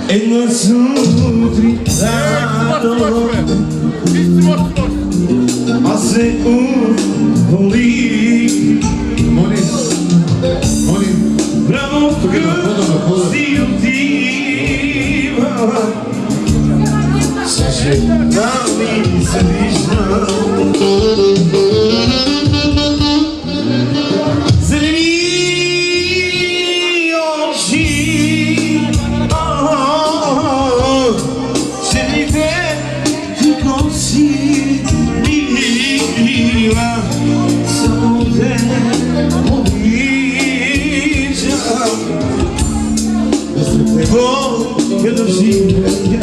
Една сутрин аз се уволих. Молим, браво, вкъщи отива. Жена ми се вижда. Зелени очи, жените коси мила, само те обичам. Без него като живея.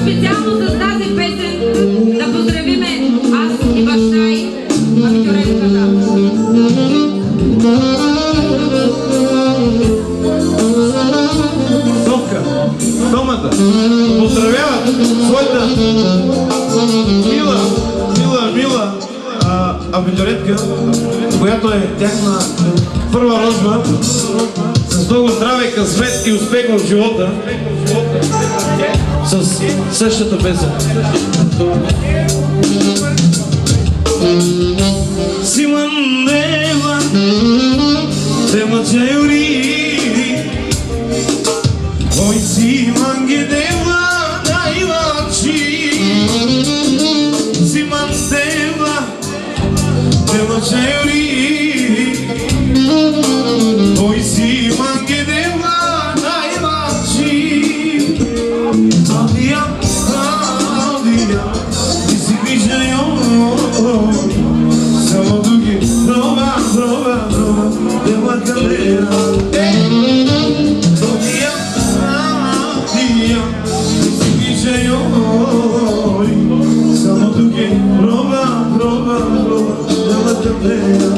Специално за тази песен да поздравиме аз и баща и актьоретката. Топка, домата, поздравяват своята мила актьоретка, която е тяхна първа рожба, с много здраве, късмет и успех в живота, с същата песен. Симандева, тема чайори, ой симангедева, дайвачи. Симандева, тема чайори, ой симангедева, дайвачи. Адия, ти си вижда само други, прова, дела камера. Адия, ти си вижда само други, прова, дела камера.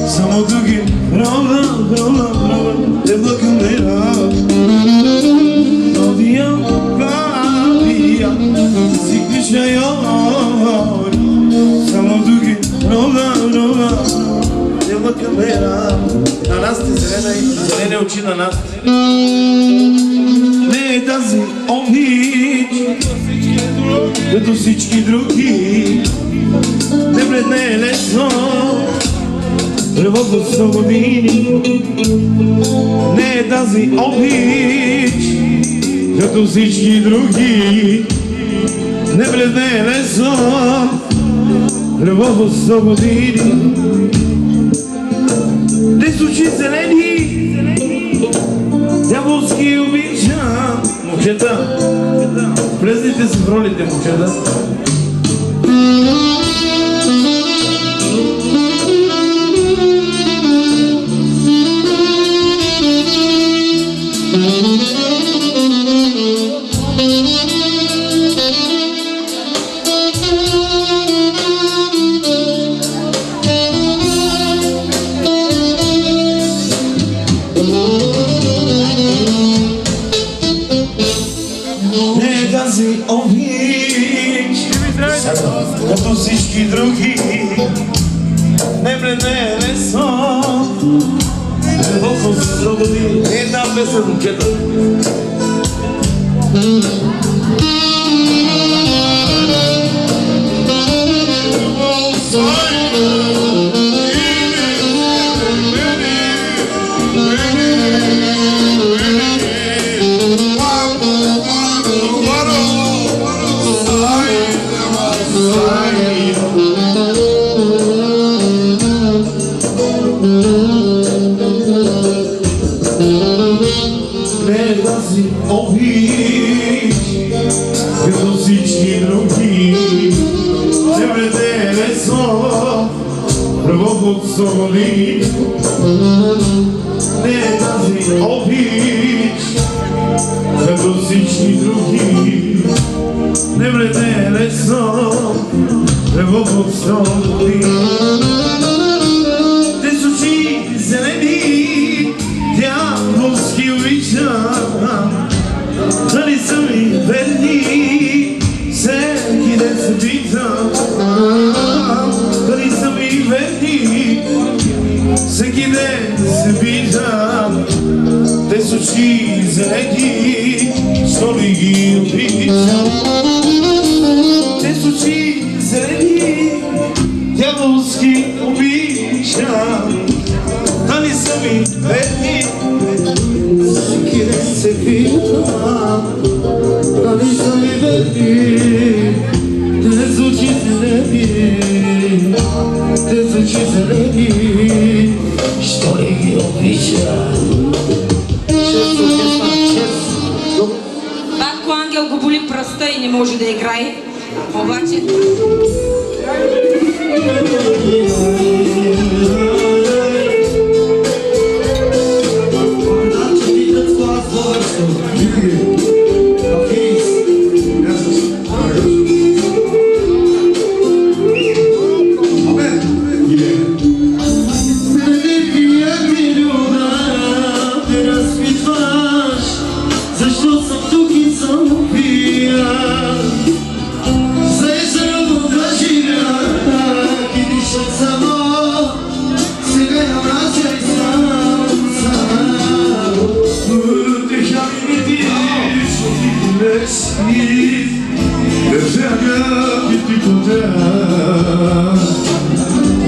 Само други, прова, дела камера. Клавдия, си кришна йори. Само други, прова, дела камера. На нас те зелени очи на нас. Не е тази обич, като всички други. Не бледне е лесно, любов от 100 години. Не е тази обич, като всички други. Не бледне е лесно, любов от 100 години. Те с очи зелени, дяволски обичам. Момчета, влезните си в ролите, момчета. като всички други. Не блене лесно, любовно се свободи. Една песен, момчета. Като всички други, не влезе лесно, любов свободи. Не е тази обич, като всички други, не влезе лесно, любов свободи. Те с очи зелени, дяволски обичам. Дали са ми верни, всеки ден се питам. Дали са ми верни, всеки ден се питам. Те с очи зелени, що ли ги обичам? Те с очи зелени, дяволски обичам. Дали са ми верни, всеки ден се питам. Дали са ми верни, те с очи зелени, те с очи зелени, що ли ги обичам? Батко Ангел го боли пръста и не може да играе, обаче...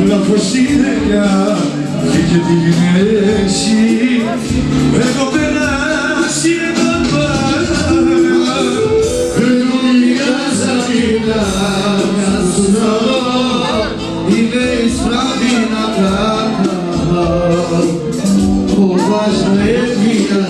La poesia che ti dici, ecco per nasci e non va, l'unica salita mi assunò, i miei spravi na plata, poważne jest widać,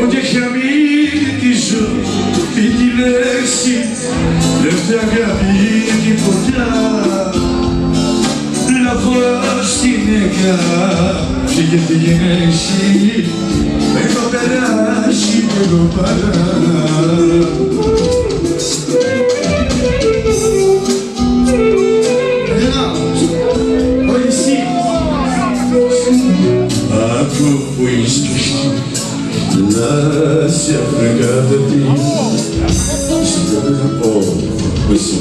Onde é que a minha te juro, te diversi, deve haver a minha que poderá, la voz te nega. γυναίκα φύγε τη γενέση έχω περάσει και εγώ παρά. Άκου που είσαι να σε αφρικάτε τι στην πω που είσαι.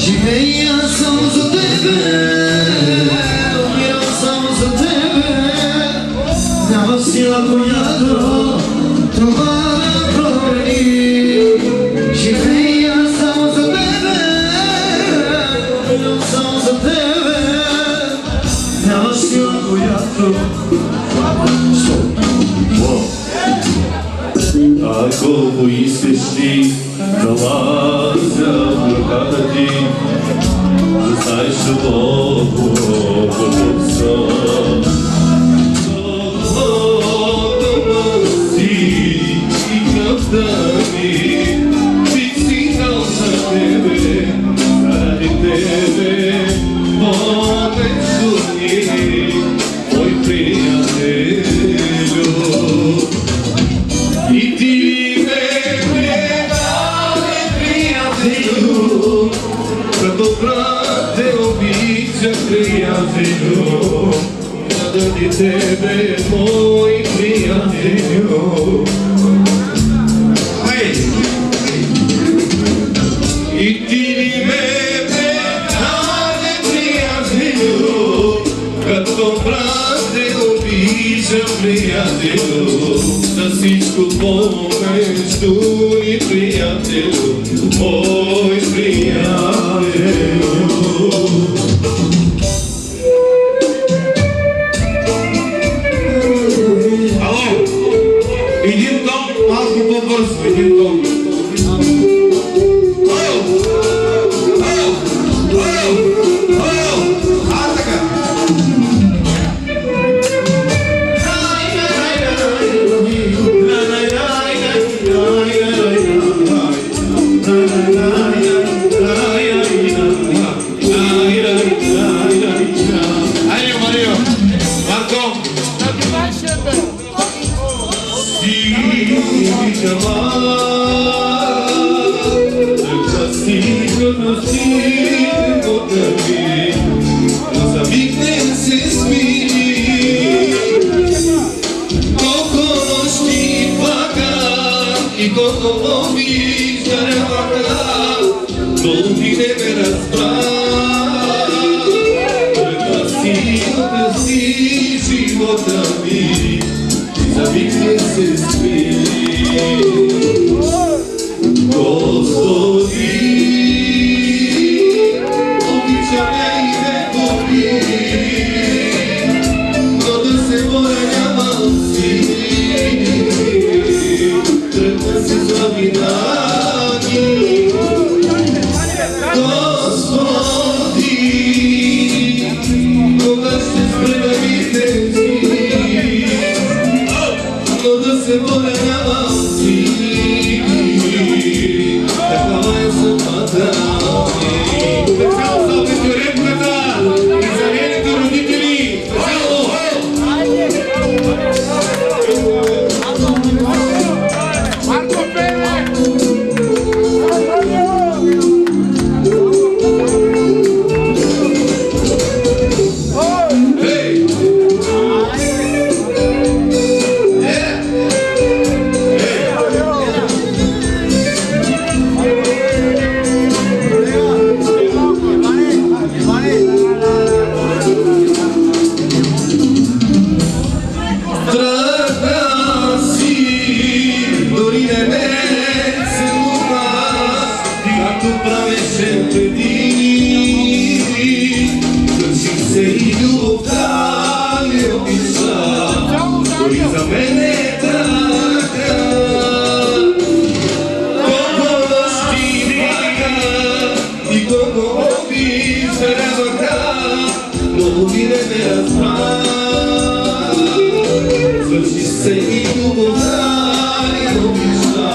Živeja sam za tebe, umira sam za tebe, znala si lako jadro, trovara proveni. Živeja sam za tebe, umira sam za tebe, znala si lako jadro. Ako poiskeš ti prolaza brkata ti, znaš duboko pokuca. Duboko si i kratani, bit si dal za tebe, radi tebe, pomet sunji, moj prijatelju. I ti me dale prijatelju, kako prate običaj prijatelju, radi tebe moj prijatelju. I ti me dale prijatelju, kako prate običaj prijatelju, da всичко помежду ни приятелю, мой приятелю. Ало! Един тон, малко по-бързо, един тон. Ало! Ало! Ало! Ало! Така! Айде, Марио! Марко! се и любовта и обича,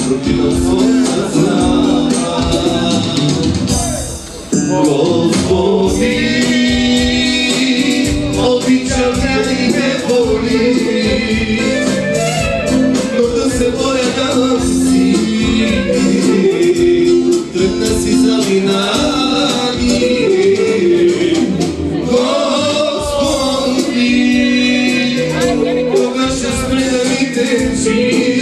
родина своята зна. Господи, обичам тя и ме боли, но да се боря да си, тръгна си за минани. Господи, кога ще спре да ми течи